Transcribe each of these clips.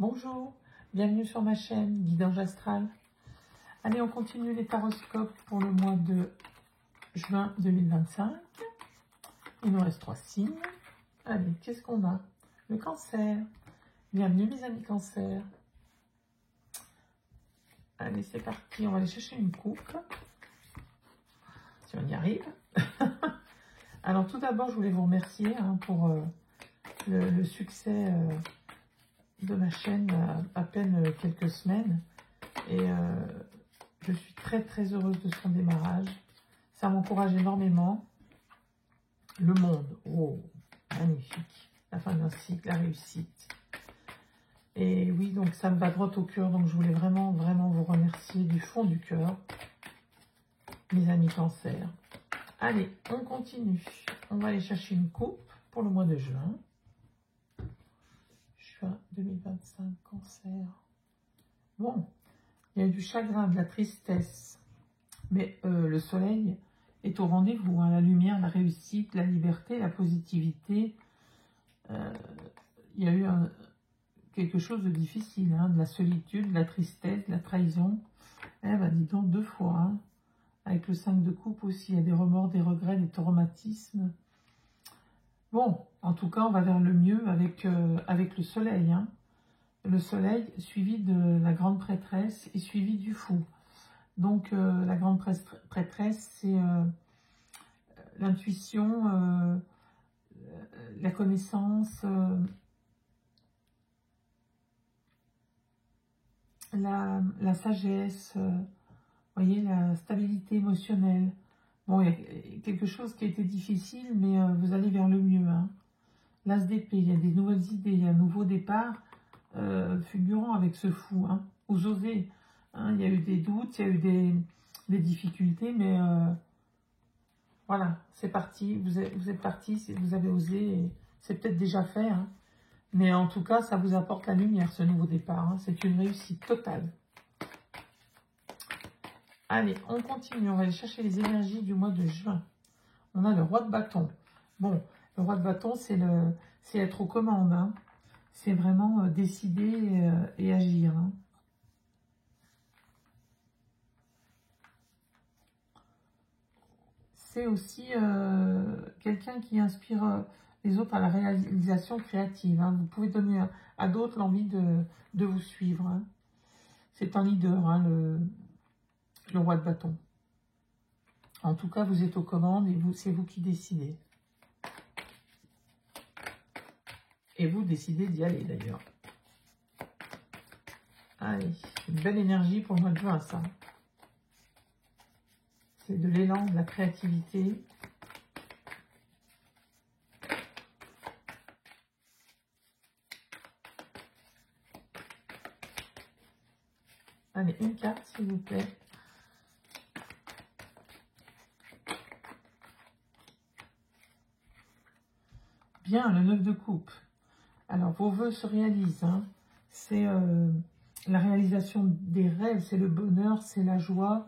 Bonjour, bienvenue sur ma chaîne Guidage Astral. Allez, on continue les taroscopes pour le mois de juin 2025. Il nous reste 3 signes. Allez, qu'est-ce qu'on a? Le cancer. Bienvenue mes amis cancer. Allez, c'est parti, on va aller chercher une coupe. Si on y arrive. Alors tout d'abord, je voulais vous remercier pour le succès de ma chaîne à peine quelques semaines. Et je suis très heureuse de son démarrage. Ça m'encourage énormément. Le monde, oh, magnifique. La fin d'un cycle, la réussite. Et oui, donc ça me va droit au cœur. Donc je voulais vraiment vous remercier du fond du cœur, mes amis cancer. Allez, on continue. On va aller chercher une coupe pour le mois de juin. Juin 2025, cancer. Bon, il y a eu du chagrin, de la tristesse. Mais le soleil est au rendez-vous. Hein, la lumière, la réussite, la liberté, la positivité. Il y a eu quelque chose de difficile. Hein, de la solitude, de la tristesse, de la trahison. Eh ben, dis donc, 2 fois. Hein. Avec le 5 de coupe aussi, il y a des remords, des regrets, des traumatismes. Bon, en tout cas, on va vers le mieux avec le soleil. Hein. Le soleil suivi de la grande prêtresse et suivi du fou. Donc, la grande prêtresse, c'est l'intuition, la connaissance, la sagesse, voyez, la stabilité émotionnelle. Bon, il y a quelque chose qui a été difficile, mais vous allez vers le mieux. Hein. L'as d'épée, il y a des nouvelles idées, il y a un nouveau départ fulgurant avec ce fou. Hein. Vous osez. Hein, il y a eu des doutes, il y a eu des difficultés, mais voilà, c'est parti. Vous êtes parti, vous avez osé. C'est peut-être déjà fait, hein, mais en tout cas, ça vous apporte la lumière, ce nouveau départ. Hein. C'est une réussite totale. Allez, on continue. On va aller chercher les énergies du mois de juin. On a le roi de bâton. Bon, le roi de bâton, c'est être aux commandes. Hein. C'est vraiment décider et agir. Hein. C'est aussi quelqu'un qui inspire les autres à la réalisation créative. Hein. Vous pouvez donner à d'autres l'envie de vous suivre. Hein. C'est un leader, hein, le roi de bâton. En tout cas, vous êtes aux commandes et c'est vous qui décidez. Et vous décidez d'y aller d'ailleurs. Allez, une belle énergie pour le mois de juin, ça. C'est de l'élan, de la créativité. Allez, une carte, s'il vous plaît. Bien, le 9 de coupe. Alors, vos vœux se réalisent. Hein. C'est la réalisation des rêves, c'est le bonheur, c'est la joie.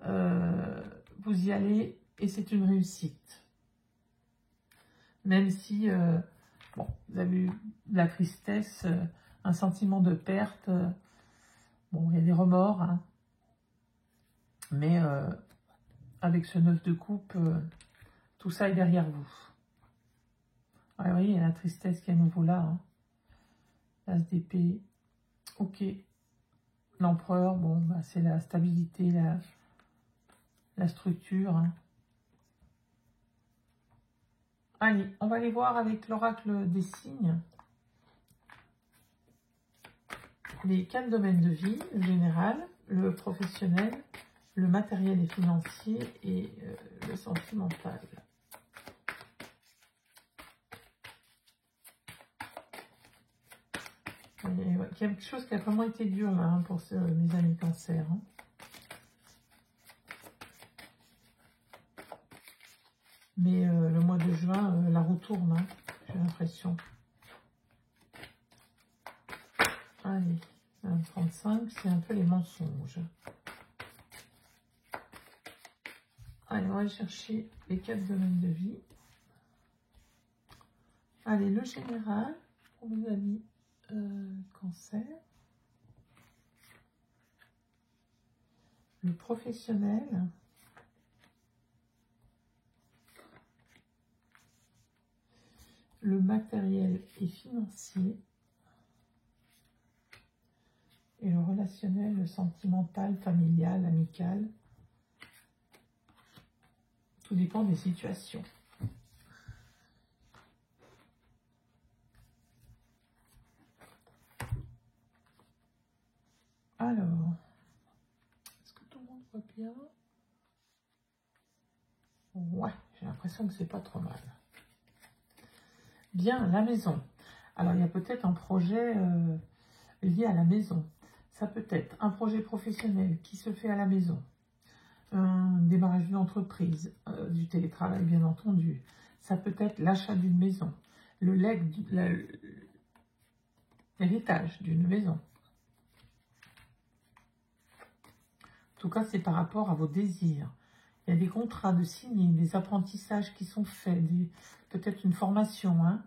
Vous y allez et c'est une réussite. Même si bon, vous avez eu de la tristesse, un sentiment de perte. Bon, il y a des remords. Hein. Mais avec ce 9 de coupe, tout ça est derrière vous. Ah, vous voyez, il y a la tristesse qui est à nouveau là. Hein. L'as d'épée. Ok. L'empereur, bon, bah, c'est la stabilité, la structure. Hein. Allez, on va aller voir avec l'oracle des signes. Les 4 domaines de vie, le général, le professionnel, le matériel et financier et le sentimental. Il y a quelque chose qui a vraiment été dur là, hein, pour mes amis cancer. Hein. Mais le mois de juin, la roue tourne, hein, j'ai l'impression. Allez, 35, c'est un peu les mensonges. Allez, on va aller chercher les 4 domaines de vie. Allez, le général, pour mes amis Cancer. Le professionnel. Le matériel et financier. Et le relationnel, le sentimental, familial, amical. Tout dépend des situations. Alors, est-ce que tout le monde voit bien? Ouais, j'ai l'impression que c'est pas trop mal. Bien, la maison. Alors, il y a peut-être un projet lié à la maison. Ça peut être un projet professionnel qui se fait à la maison. Un démarrage d'une entreprise, du télétravail, bien entendu. Ça peut être l'achat d'une maison. L'héritage d'une maison. En tout cas, c'est par rapport à vos désirs. Il y a des contrats de signer, des apprentissages qui sont faits, peut-être une formation. Hein.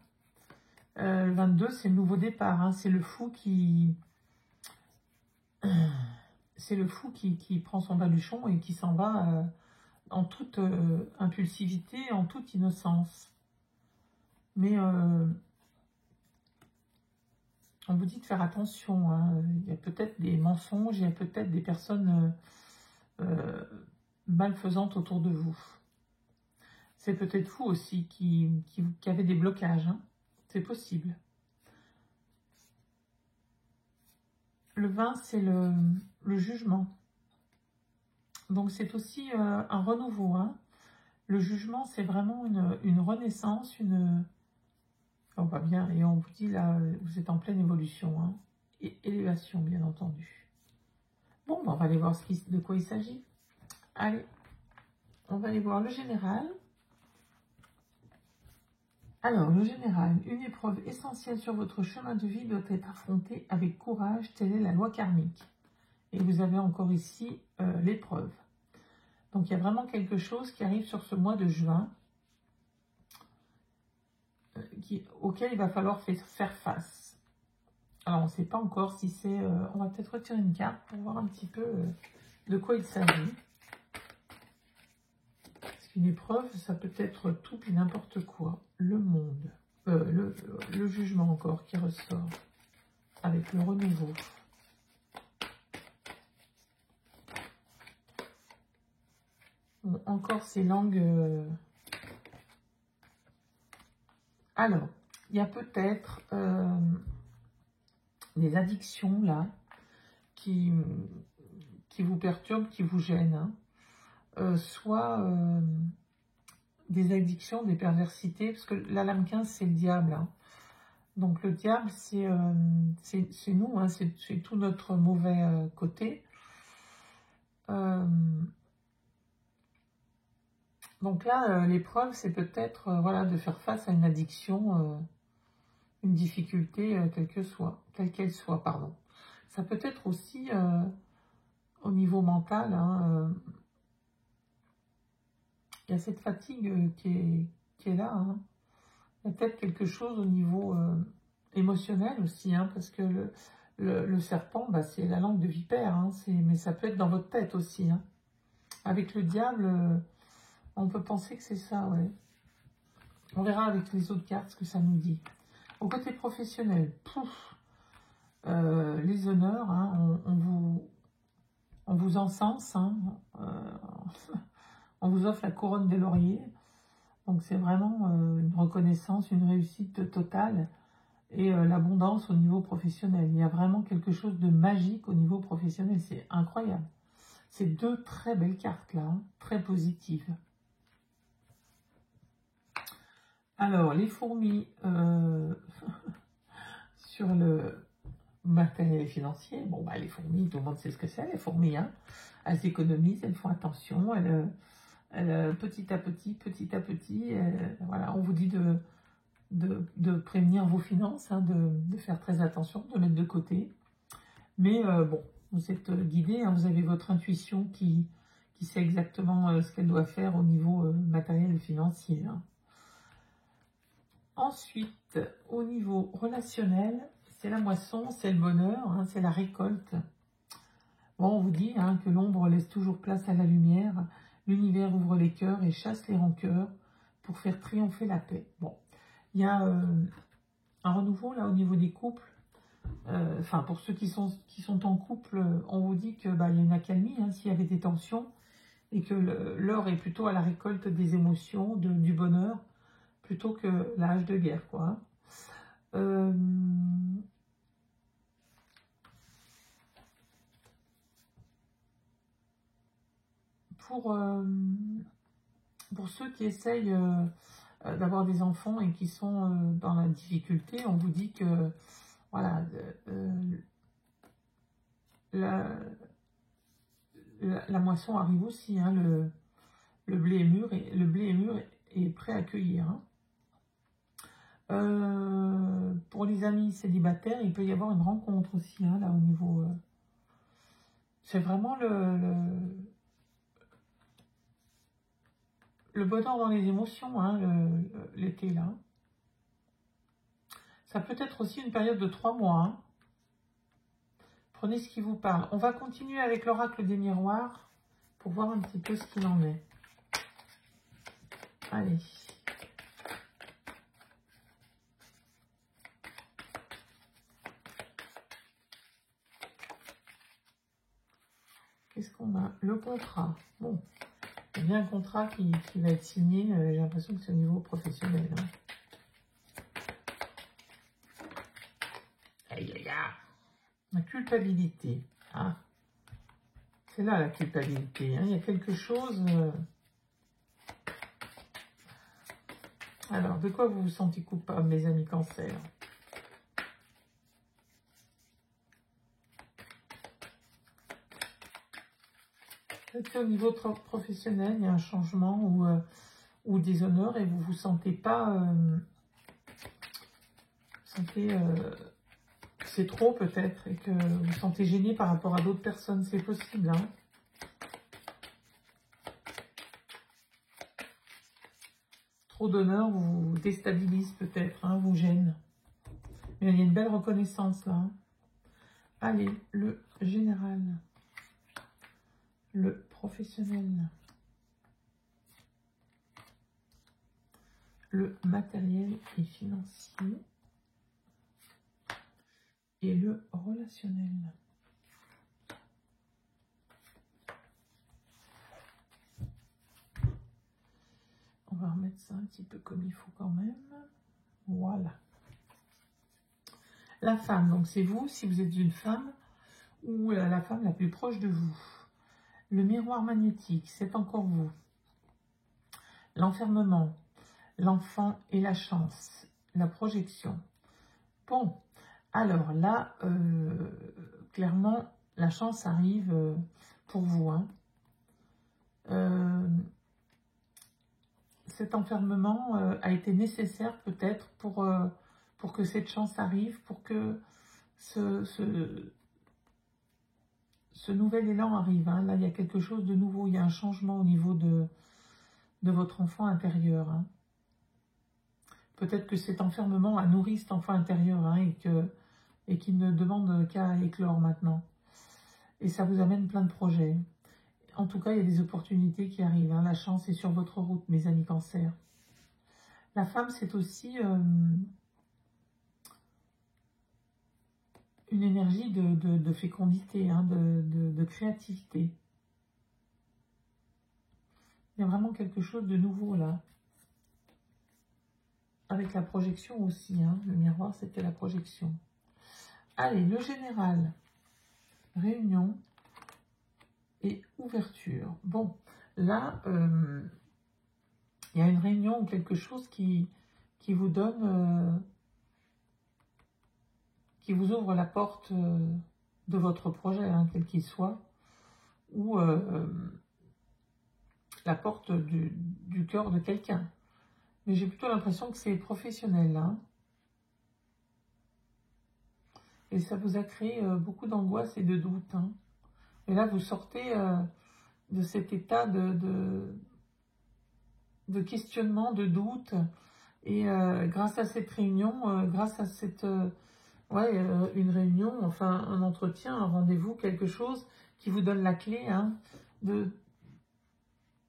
Le 22, c'est le nouveau départ. Hein. C'est le fou qui... C'est le fou qui prend son baluchon et qui s'en va en toute impulsivité, en toute innocence. Mais on vous dit de faire attention. Hein. Il y a peut-être des mensonges, il y a peut-être des personnes malfaisantes autour de vous. C'est peut-être vous aussi qui avez des blocages. Hein. C'est possible. Le 20, c'est le jugement. Donc, c'est aussi un renouveau. Hein. Le jugement, c'est vraiment une renaissance, on va bien, et on vous dit là, vous êtes en pleine évolution. Hein. Et élévation, bien entendu. Bon, on va aller voir de quoi il s'agit. Allez, on va aller voir le général. Alors, le général, une épreuve essentielle sur votre chemin de vie doit être affrontée avec courage, telle est la loi karmique. Et vous avez encore ici l'épreuve. Donc, il y a vraiment quelque chose qui arrive sur ce mois de juin, auquel il va falloir faire face. Alors, on ne sait pas encore si c'est... on va peut-être retirer une carte pour voir un petit peu de quoi il s'agit. Une épreuve, ça peut être tout et n'importe quoi. Le monde, le jugement encore qui ressort avec le renouveau. Bon, encore ces langues. Alors, il y a peut-être des addictions là qui vous perturbent, qui vous gênent. Hein. Soit des addictions, des perversités, parce que la lame 15, c'est le diable. Hein. Donc le diable, c'est nous, hein, c'est tout notre mauvais côté. Donc là, l'épreuve, c'est peut-être voilà, de faire face à une addiction, une difficulté, quelle qu'elle soit, pardon. Ça peut être aussi au niveau mental, hein, il y a cette fatigue qui est là. Hein. Il y a peut-être quelque chose au niveau émotionnel aussi, hein, parce que le serpent, bah, c'est la langue de vipère, hein, mais ça peut être dans votre tête aussi. Hein. Avec le diable, on peut penser que c'est ça, ouais. On verra avec les autres cartes ce que ça nous dit. Au côté professionnel, les honneurs, hein, on vous encense, hein, on vous offre la couronne des lauriers. Donc c'est vraiment une reconnaissance, une réussite totale et l'abondance au niveau professionnel. Il y a vraiment quelque chose de magique au niveau professionnel. C'est incroyable. C'est deux très belles cartes là, hein, très positives. Alors, les fourmis sur le matériel financier. Bon, bah, les fourmis, tout le monde sait ce que c'est, les fourmis. Hein. Elles économisent, elles font attention, elles petit à petit, voilà, on vous dit de prévenir vos finances, hein, de faire très attention, de mettre de côté. Mais bon, vous êtes guidé, hein, vous avez votre intuition qui sait exactement ce qu'elle doit faire au niveau matériel et financier. Hein. Ensuite, au niveau relationnel, c'est la moisson, c'est le bonheur, hein, c'est la récolte. Bon, on vous dit hein, que l'ombre laisse toujours place à la lumière. L'univers ouvre les cœurs et chasse les rancœurs pour faire triompher la paix. Bon, il y a un renouveau là au niveau des couples. Enfin, pour ceux qui sont en couple, on vous dit que bah, y a une accalmie hein, s'il y avait des tensions et que l'heure est plutôt à la récolte des émotions, du bonheur, plutôt que l'âge de guerre, quoi. Pour ceux qui essayent d'avoir des enfants et qui sont dans la difficulté, on vous dit que voilà, la moisson arrive aussi, hein, le blé est mûr et prêt à cueillir. Hein. Pour les amis célibataires, il peut y avoir une rencontre aussi, hein, là au niveau... c'est vraiment le bonheur dans les émotions, hein, l'été là. Ça peut être aussi une période de 3 mois. Hein. Prenez ce qui vous parle. On va continuer avec l'oracle des miroirs pour voir un petit peu ce qu'il en est. Allez. Qu'est-ce qu'on a? Le contrat. Bon. Il y a bien un contrat qui va être signé. J'ai l'impression que c'est au niveau professionnel. Hein. Aïe, aïe, aïe. La culpabilité. Ah. C'est là la culpabilité. Hein. Il y a quelque chose... Alors, de quoi vous vous sentez coupable, mes amis Cancer? Peut-être au niveau professionnel, il y a un changement ou des honneurs et vous ne vous sentez pas... c'est trop peut-être et que vous vous sentez gêné par rapport à d'autres personnes. C'est possible, hein. Trop d'honneur vous déstabilise peut-être, hein, vous gêne. Mais il y a une belle reconnaissance là. Hein. Allez, le général. Le professionnel. Le matériel et financier. Et le relationnel. On va remettre ça un petit peu comme il faut quand même. Voilà. La femme, donc c'est vous, si vous êtes une femme, ou la femme la plus proche de vous. Le miroir magnétique, c'est encore vous. L'enfermement, l'enfant et la chance, la projection. Bon, alors là, clairement, la chance arrive pour vous. Hein. Cet enfermement a été nécessaire peut-être pour que cette chance arrive, pour que ce nouvel élan arrive. Hein. Là, il y a quelque chose de nouveau, il y a un changement au niveau de votre enfant intérieur. Hein. Peut-être que cet enfermement a nourri cet enfant intérieur hein, et qu'il ne demande qu'à éclore maintenant. Et ça vous amène plein de projets. En tout cas, il y a des opportunités qui arrivent. Hein. La chance est sur votre route, mes amis Cancer. La femme, c'est aussi une énergie de fécondité, hein, de créativité. Il y a vraiment quelque chose de nouveau là. Avec la projection aussi. Hein. Le miroir, c'était la projection. Allez, le général. Réunion. Et ouverture. Bon, là, il y a une réunion ou quelque chose qui vous donne, qui vous ouvre la porte de votre projet, hein, quel qu'il soit, ou la porte du cœur de quelqu'un. Mais j'ai plutôt l'impression que c'est professionnel, hein. Et ça vous a créé beaucoup d'angoisse et de doute, hein. Et là, vous sortez de cet état de questionnement, de doute. Et grâce à cette réunion, grâce à cette Ouais, une réunion, enfin un entretien, un rendez-vous, quelque chose qui vous donne la clé hein, de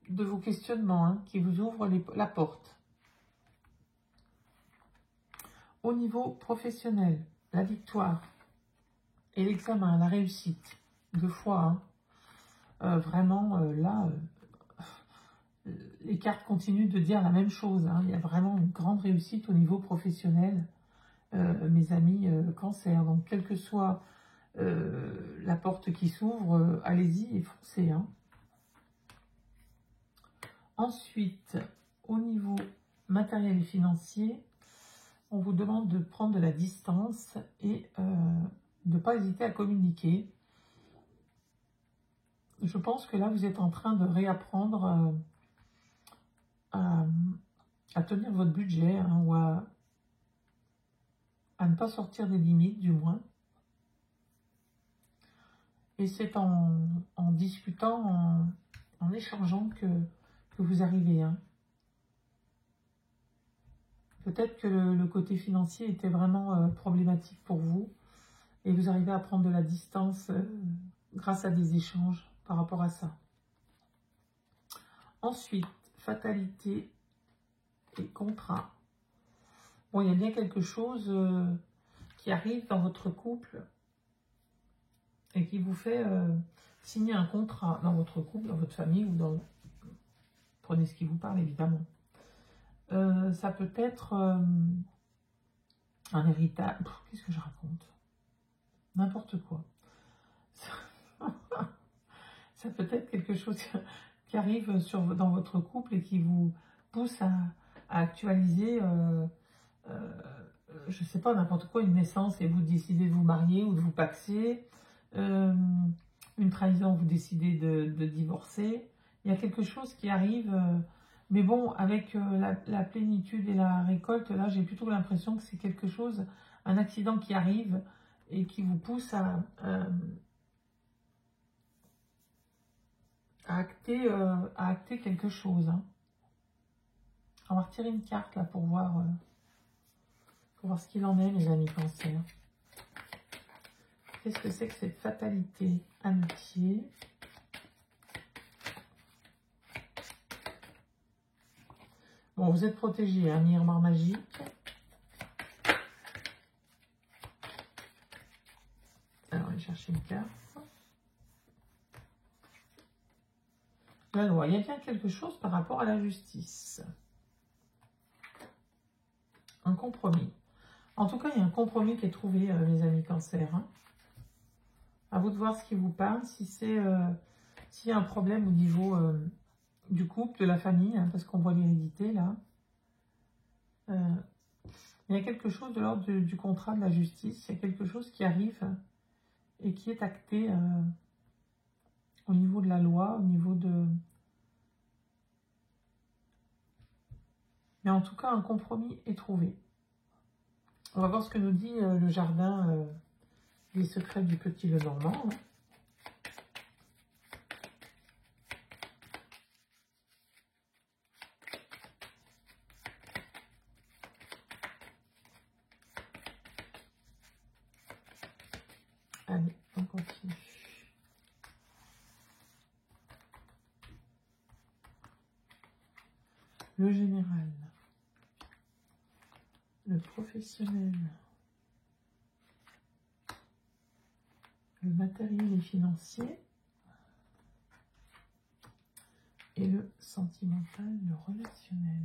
vos questionnements, hein, qui vous ouvre la porte. Au niveau professionnel, la victoire et l'examen, la réussite, 2 fois. Hein. Vraiment, là, les cartes continuent de dire la même chose. Hein. Il y a vraiment une grande réussite au niveau professionnel, mes amis Cancer. Donc, quelle que soit la porte qui s'ouvre, allez-y et foncez. Hein. Ensuite, au niveau matériel et financier, on vous demande de prendre de la distance et de ne pas hésiter à communiquer. Je pense que là, vous êtes en train de réapprendre à tenir votre budget hein, ou à ne pas sortir des limites, du moins. Et c'est en discutant, en échangeant que vous arrivez. Hein. Peut-être que le côté financier était vraiment problématique pour vous et vous arrivez à prendre de la distance grâce à des échanges par rapport à ça. Ensuite, fatalité et contrat. Bon, il y a bien quelque chose qui arrive dans votre couple et qui vous fait signer un contrat dans votre couple, dans votre famille ou dans... Prenez ce qui vous parle, évidemment. Ça peut être un héritage. Qu'est-ce que je raconte? N'importe quoi. Ça peut être quelque chose qui arrive dans votre couple et qui vous pousse à actualiser, je ne sais pas, n'importe quoi, une naissance et vous décidez de vous marier ou de vous paxer. Une trahison, vous décidez de divorcer. Il y a quelque chose qui arrive... mais bon, avec la plénitude et la récolte, là, j'ai plutôt l'impression que c'est quelque chose, un accident qui arrive et qui vous pousse à acter quelque chose. Hein. On va retirer une carte, là, pour voir ce qu'il en est, mes amis Cancer. Qu'est-ce que c'est que cette fatalité? Amitié. Bon, vous êtes protégé, un miroir magique. Alors, on va chercher une carte. La loi, il y a bien quelque chose par rapport à la justice. Un compromis. En tout cas, il y a un compromis qui est trouvé, mes amis Cancer. Hein. À vous de voir ce qui vous parle, si c'est s'il y a un problème au niveau du couple, de la famille, hein, parce qu'on voit l'hérédité, là. Il y a quelque chose de l'ordre du contrat, de la justice. Il y a quelque chose qui arrive et qui est acté au niveau de la loi, au niveau de... Mais en tout cas, un compromis est trouvé. On va voir ce que nous dit le jardin des secrets du petit Lenormand. Hein. Allez, on continue. Le général. Le professionnel. Le matériel et financier. Et le sentimental, le relationnel.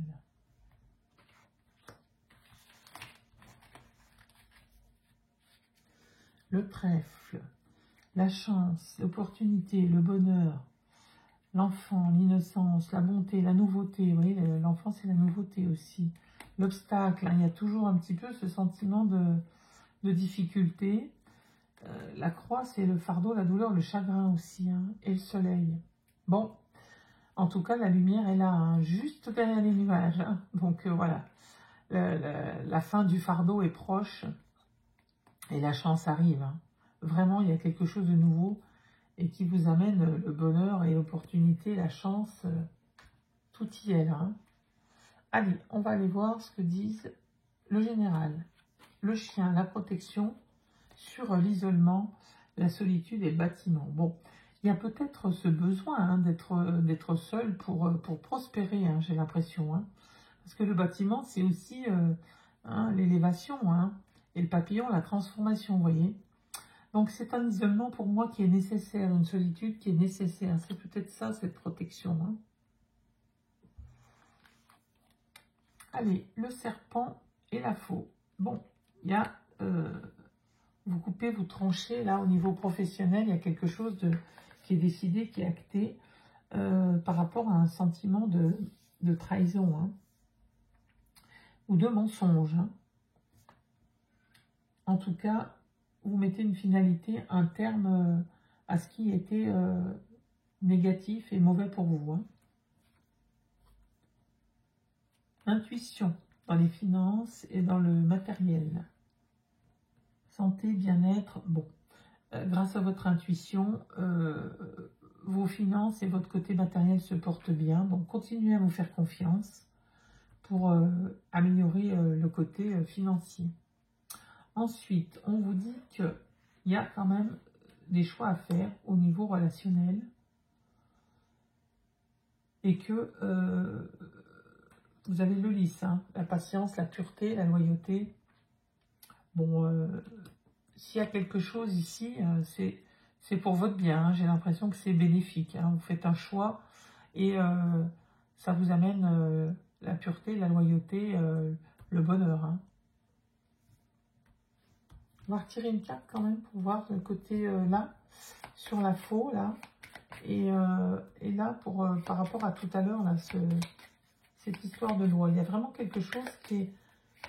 Le trèfle, la chance, l'opportunité, le bonheur, l'enfant, l'innocence, la bonté, la nouveauté. Vous voyez, l'enfant, c'est la nouveauté aussi. L'obstacle, hein, il y a toujours un petit peu ce sentiment de difficulté. La croix, c'est le fardeau, la douleur, le chagrin aussi, hein, et le soleil. Bon, en tout cas, la lumière est là, hein, juste derrière les nuages. Hein. Donc voilà, la fin du fardeau est proche. Et la chance arrive. Hein. Vraiment, il y a quelque chose de nouveau et qui vous amène le bonheur et l'opportunité, la chance. Tout y est là. Hein. Allez, on va aller voir ce que disent le général, le chien, la protection sur l'isolement, la solitude et le bâtiment. Bon, il y a peut-être ce besoin hein, d'être seul pour prospérer, hein, j'ai l'impression. Hein. Parce que le bâtiment, c'est aussi hein, l'élévation, hein, et le papillon, la transformation, vous voyez. Donc c'est un isolement pour moi qui est nécessaire, une solitude qui est nécessaire. C'est peut-être ça, cette protection. Hein. Allez, le serpent et la faux. Bon, il y a, vous coupez, vous tranchez, là, au niveau professionnel, il y a quelque chose qui est décidé, qui est acté, par rapport à un sentiment de trahison, hein, ou de mensonge. Hein. En tout cas, vous mettez une finalité, un terme à ce qui était négatif et mauvais pour vous. Hein. Intuition dans les finances et dans le matériel. Santé, bien-être, bon. Grâce à votre intuition, vos finances et votre côté matériel se portent bien. Donc, continuez à vous faire confiance pour améliorer le côté financier. Ensuite, on vous dit qu'il y a quand même des choix à faire au niveau relationnel et que vous avez le lys, hein, la patience, la pureté, la loyauté. Bon, s'il y a quelque chose ici, c'est pour votre bien. Hein, j'ai l'impression que c'est bénéfique. Hein, vous faites un choix et ça vous amène la pureté, la loyauté, le bonheur. Hein. On va retirer une carte quand même pour voir le côté là, sur la faux, là. Et là, par rapport à tout à l'heure, là, cette histoire de loi, il y a vraiment quelque chose qui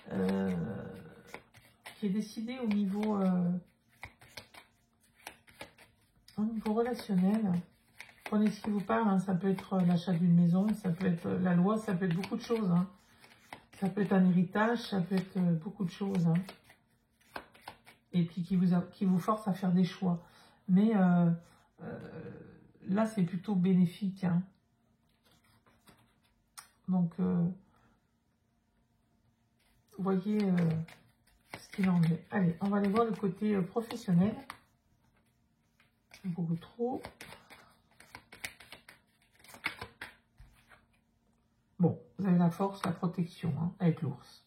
est décidé au niveau relationnel. Prenez ce qui vous parle, hein, ça peut être l'achat d'une maison, ça peut être la loi, ça peut être beaucoup de choses. Hein. Ça peut être un héritage, ça peut être beaucoup de choses. Hein. Et puis qui vous force à faire des choix. Mais là, c'est plutôt bénéfique. Hein. Donc, vous voyez ce qu'il en est. Allez, on va aller voir le côté professionnel. Beaucoup trop. Bon, vous avez la force, la protection hein, avec l'ours.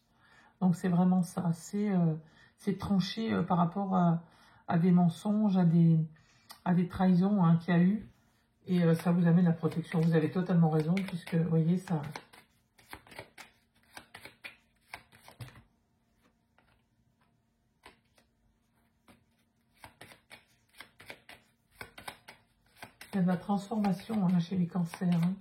Donc, c'est vraiment ça. C'est tranché par rapport à des mensonges, à des trahisons hein, qu'il y a eu. Et ça vous amène la protection. Vous avez totalement raison, puisque, vous voyez, ça... Il y a de la transformation hein, chez les cancers. Hein.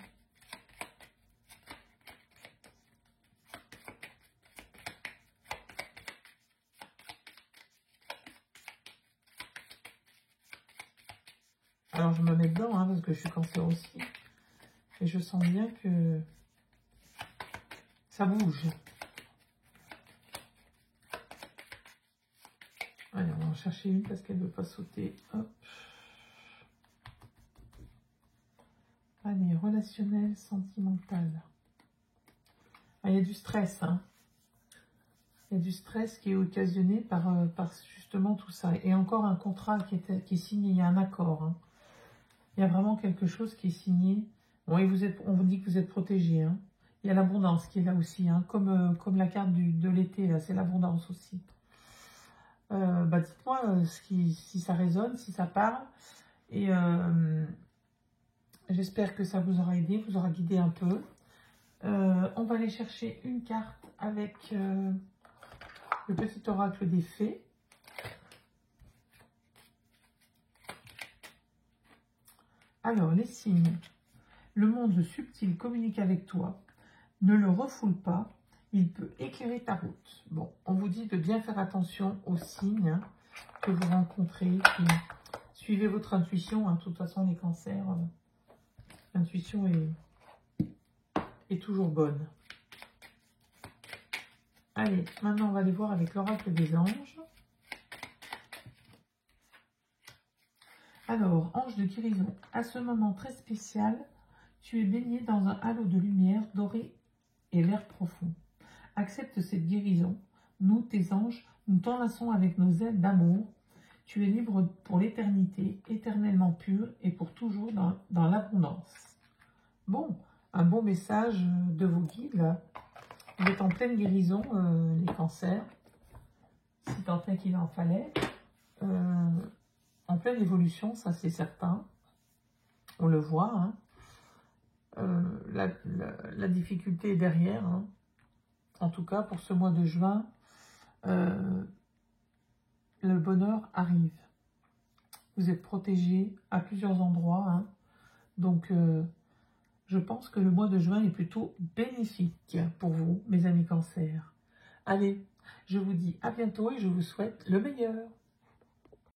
Alors, je me mets dedans, hein, parce que je suis cancer aussi. Et je sens bien que ça bouge. Allez, on va en chercher une parce qu'elle ne veut pas sauter. Hop. Allez, relationnel, sentimental. Ah, il y a du stress. Hein. Il y a du stress qui est occasionné par justement tout ça. Et encore un contrat qui est signé, il y a un accord. Hein. Il y a vraiment quelque chose qui est signé. Bon, et on vous dit que vous êtes protégé. Hein. Il y a l'abondance qui est là aussi. Hein. Comme la carte de l'été, là, c'est l'abondance aussi. Bah, dites-moi si ça résonne, si ça parle. Et j'espère que ça vous aura aidé, vous aura guidé un peu. On va aller chercher une carte avec le petit oracle des fées. Alors, les signes. Le monde subtil communique avec toi. Ne le refoule pas. Il peut éclairer ta route. Bon, on vous dit de bien faire attention aux signes hein, que vous rencontrez. Puis, suivez votre intuition. Hein, de toute façon, les cancers, l'intuition est toujours bonne. Allez, maintenant, on va aller voir avec l'oracle des anges. Alors, ange de guérison, à ce moment très spécial, tu es baigné dans un halo de lumière dorée et vert profond. Accepte cette guérison. Nous, tes anges, nous t'enlaçons avec nos ailes d'amour Tu es libre pour l'éternité, éternellement pur et pour toujours dans l'abondance. Bon, un bon message de vos guides, là. Vous êtes en pleine guérison, les cancers, si tant est qu'il en fallait. En pleine évolution, ça c'est certain. On le voit, hein. La difficulté est derrière, hein. En tout cas, pour ce mois de juin, le bonheur arrive. Vous êtes protégés à plusieurs endroits, hein. Donc, je pense que le mois de juin est plutôt bénéfique pour vous, mes amis cancers. Allez, je vous dis à bientôt et je vous souhaite le meilleur.